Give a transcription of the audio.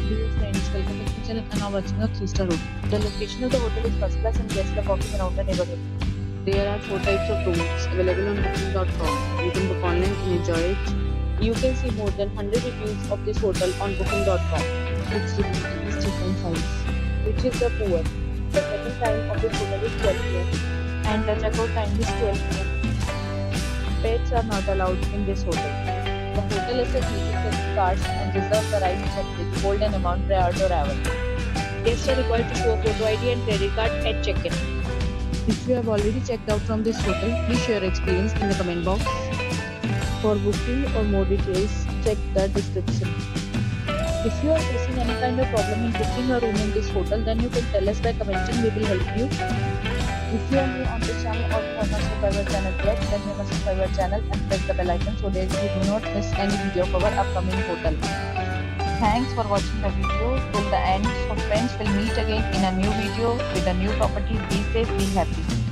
Dear friends, welcome to the channel and now watching a 3-star hotel. The location of the hotel is first class and guests love walking around the neighborhood. There are 4 types of rooms available on booking.com. You can book online and enjoy it. You can see more than 100 reviews of this hotel on booking.com. Its review is 3.5, which is the poor. The check-in time of this hotel is 12 p.m. and the checkout time is 12 p.m. Pets are not allowed in this hotel. The hotel accepts major credit cards and reserves the right to withhold an amount prior to arrival. Guests are required to show a photo ID and credit card at check-in. If you have already checked out from this hotel, please share your experience in the comment box. For booking or more details, check the description. If you are facing any kind of problem in booking a room in this hotel, then you can tell us by commenting. We will help you. If you are new on this channel or have not subscribed our channel yet, then you must subscribe our channel and press the bell icon so that you do not miss any video of our upcoming hotel. Thanks for watching the video till the end. So friends, will meet again in a new video with a new property. Be safe, be happy.